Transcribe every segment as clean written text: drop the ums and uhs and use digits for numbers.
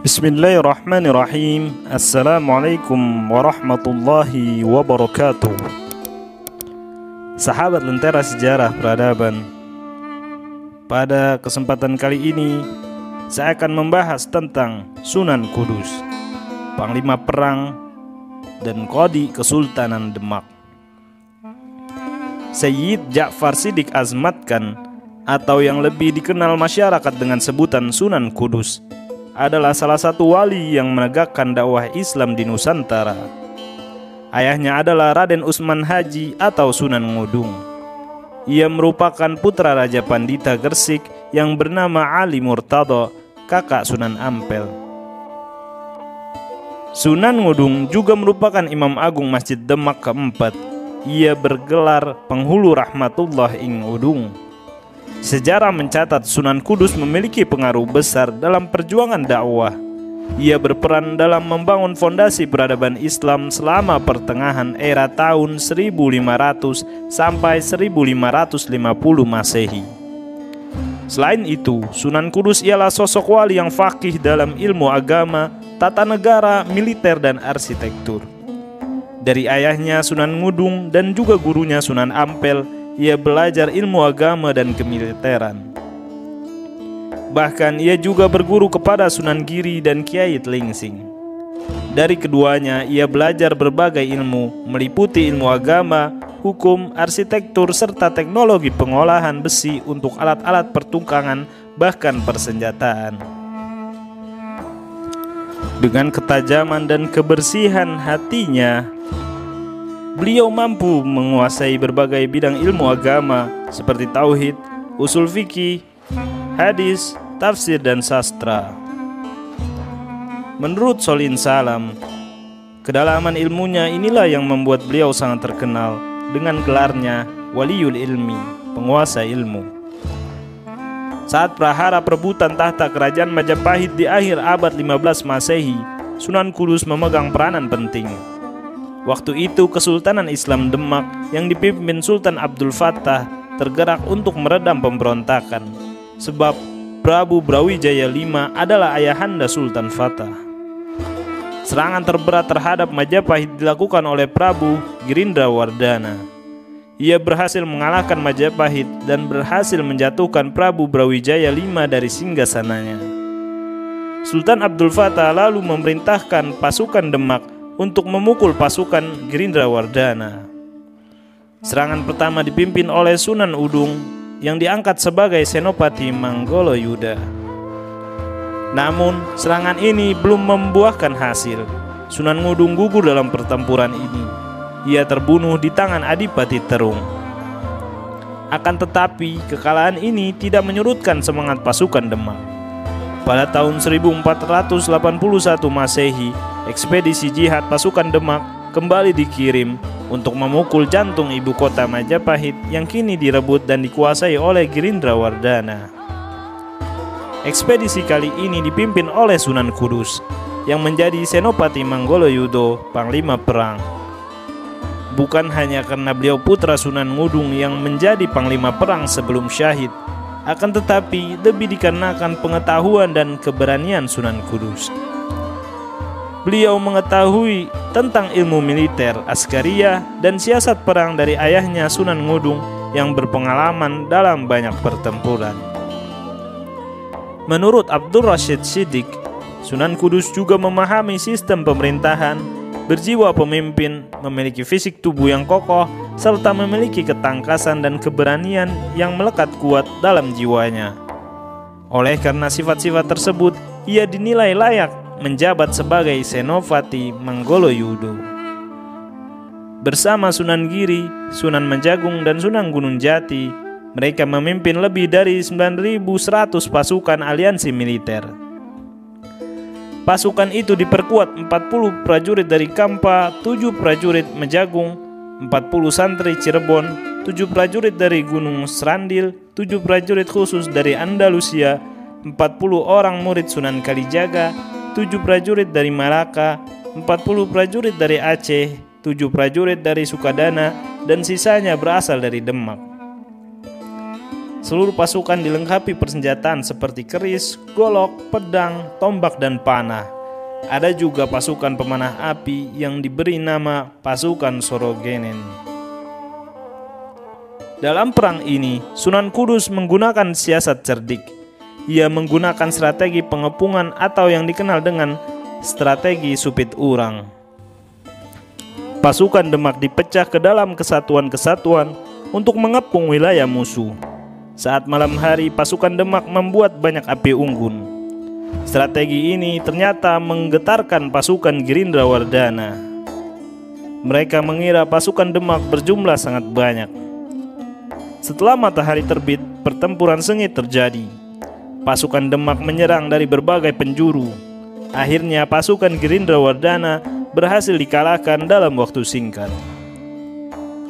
Bismillahirrahmanirrahim. Assalamualaikum warahmatullahi wabarakatuh. Sahabat Lentera Sejarah Peradaban, pada kesempatan kali ini saya akan membahas tentang Sunan Kudus, Panglima Perang dan Qadi Kesultanan Demak. Sayyid Ja'far Shidqiq Azmat Khan, atau yang lebih dikenal masyarakat dengan sebutan Sunan Kudus, adalah salah satu wali yang menegakkan dakwah Islam di Nusantara. Ayahnya adalah Raden Usman Haji atau Sunan Ngudung. Ia merupakan putra Raja Pandita Gresik yang bernama Ali Murtado, kakak Sunan Ampel. Sunan Ngudung juga merupakan Imam Agung Masjid Demak keempat. Ia bergelar Penghulu Rahmatullah ing Udung. Sejarah mencatat Sunan Kudus memiliki pengaruh besar dalam perjuangan dakwah. Ia berperan dalam membangun fondasi peradaban Islam selama pertengahan era tahun 1500 sampai 1550 Masehi. Selain itu, Sunan Kudus ialah sosok wali yang faqih dalam ilmu agama, tata negara, militer, dan arsitektur. Dari ayahnya Sunan Ngudung dan juga gurunya Sunan Ampel, ia belajar ilmu agama dan kemiliteran. Bahkan ia juga berguru kepada Sunan Giri dan Kiai Tlingsing. Dari keduanya ia belajar berbagai ilmu, meliputi ilmu agama, hukum, arsitektur, serta teknologi pengolahan besi untuk alat-alat pertukangan, bahkan persenjataan. Dengan ketajaman dan kebersihan hatinya, beliau mampu menguasai berbagai bidang ilmu agama seperti tauhid, usul fikih, hadis, tafsir, dan sastra. Menurut Solin Salam, kedalaman ilmunya inilah yang membuat beliau sangat terkenal dengan gelarnya Waliul Ilmi, penguasa ilmu. Saat prahara perebutan tahta kerajaan Majapahit di akhir abad 15 Masehi, Sunan Kudus memegang peranan penting. Waktu itu Kesultanan Islam Demak yang dipimpin Sultan Abdul Fattah tergerak untuk meredam pemberontakan, sebab Prabu Brawijaya V adalah ayahanda Sultan Fattah. Serangan terberat terhadap Majapahit dilakukan oleh Prabu Girindrawardhana. Ia berhasil mengalahkan Majapahit dan berhasil menjatuhkan Prabu Brawijaya V dari singgasananya. Sultan Abdul Fattah lalu memerintahkan pasukan Demak untuk memukul pasukan Girindrawardhana. Serangan pertama dipimpin oleh Sunan Udung yang diangkat sebagai Senopati Manggolo-Yuda. Namun, serangan ini belum membuahkan hasil. Sunan Ngudung gugur dalam pertempuran ini. Ia terbunuh di tangan Adipati Terung. Akan tetapi, kekalahan ini tidak menyurutkan semangat pasukan Demak. Pada tahun 1481 Masehi, ekspedisi jihad pasukan Demak kembali dikirim untuk memukul jantung ibu kota Majapahit yang kini direbut dan dikuasai oleh Girindrawardhana. Ekspedisi kali ini dipimpin oleh Sunan Kudus yang menjadi Senopati Manggolo-Yudo, Panglima Perang. Bukan hanya karena beliau putra Sunan Ngudung yang menjadi Panglima Perang sebelum syahid, akan tetapi lebih dikarenakan pengetahuan dan keberanian Sunan Kudus. Beliau mengetahui tentang ilmu militer, askariyah, dan siasat perang dari ayahnya Sunan Ngudung yang berpengalaman dalam banyak pertempuran. Menurut Abdul Rashid Shidqiq, Sunan Kudus juga memahami sistem pemerintahan, berjiwa pemimpin, memiliki fisik tubuh yang kokoh, serta memiliki ketangkasan dan keberanian yang melekat kuat dalam jiwanya. Oleh karena sifat-sifat tersebut, ia dinilai layak menjabat sebagai Senopati Manggolo-Yudo. Bersama Sunan Giri, Sunan Menjagung, dan Sunan Gunung Jati, mereka memimpin lebih dari 9.100 pasukan aliansi militer. Pasukan itu diperkuat 40 prajurit dari Kampa, 7 prajurit Menjagung, 40 santri Cirebon, 7 prajurit dari Gunung Srandil, 7 prajurit khusus dari Andalusia, 40 orang murid Sunan Kalijaga, 7 prajurit dari Malaka, 40 prajurit dari Aceh, 7 prajurit dari Sukadana, dan sisanya berasal dari Demak. Seluruh pasukan dilengkapi persenjataan seperti keris, golok, pedang, tombak, dan panah. Ada juga pasukan pemanah api yang diberi nama pasukan Sorogenen. Dalam perang ini, Sunan Kudus menggunakan siasat cerdik. Ia menggunakan strategi pengepungan atau yang dikenal dengan strategi supit urang. Pasukan Demak dipecah ke dalam kesatuan-kesatuan untuk mengepung wilayah musuh. Saat malam hari, pasukan Demak membuat banyak api unggun. Strategi ini ternyata menggetarkan pasukan Girindrawardhana. Mereka mengira pasukan Demak berjumlah sangat banyak. Setelah matahari terbit, pertempuran sengit terjadi. Pasukan Demak menyerang dari berbagai penjuru. Akhirnya pasukan Girindrawardhana berhasil dikalahkan dalam waktu singkat.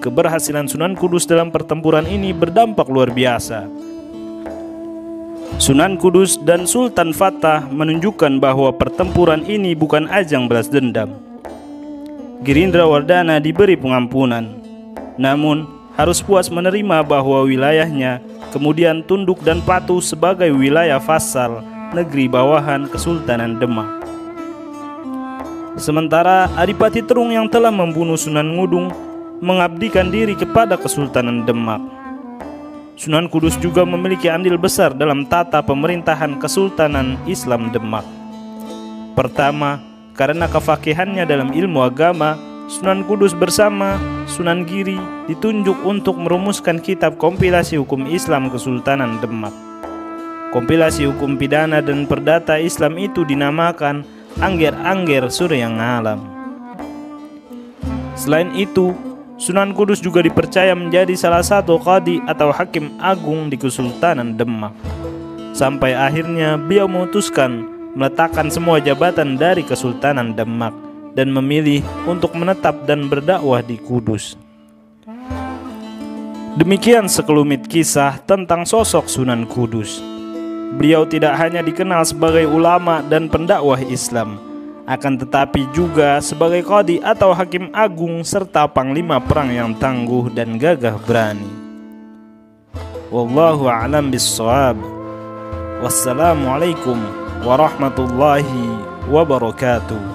Keberhasilan Sunan Kudus dalam pertempuran ini berdampak luar biasa. Sunan Kudus dan Sultan Fatah menunjukkan bahwa pertempuran ini bukan ajang balas dendam. Girindrawardhana diberi pengampunan, namun harus puas menerima bahwa wilayahnya kemudian tunduk dan patuh sebagai wilayah vassal negeri bawahan Kesultanan Demak. Sementara Adipati Terung yang telah membunuh Sunan Ngudung mengabdikan diri kepada Kesultanan Demak. Sunan Kudus juga memiliki andil besar dalam tata pemerintahan Kesultanan Islam Demak. Pertama, karena kefakihannya dalam ilmu agama, Sunan Kudus bersama Sunan Giri ditunjuk untuk merumuskan kitab kompilasi hukum Islam Kesultanan Demak. Kompilasi hukum pidana dan perdata Islam itu dinamakan Angger-Angger Surya Ngalam. Selain itu, Sunan Kudus juga dipercaya menjadi salah satu qadi atau hakim agung di Kesultanan Demak. Sampai akhirnya beliau memutuskan meletakkan semua jabatan dari Kesultanan Demak dan memilih untuk menetap dan berdakwah di Kudus. Demikian sekelumit kisah tentang sosok Sunan Kudus. Beliau tidak hanya dikenal sebagai ulama dan pendakwah Islam, akan tetapi juga sebagai qadi atau hakim agung serta panglima perang yang tangguh dan gagah berani. Wallahu a'lam bissawab. Wassalamualaikum warahmatullahi wabarakatuh.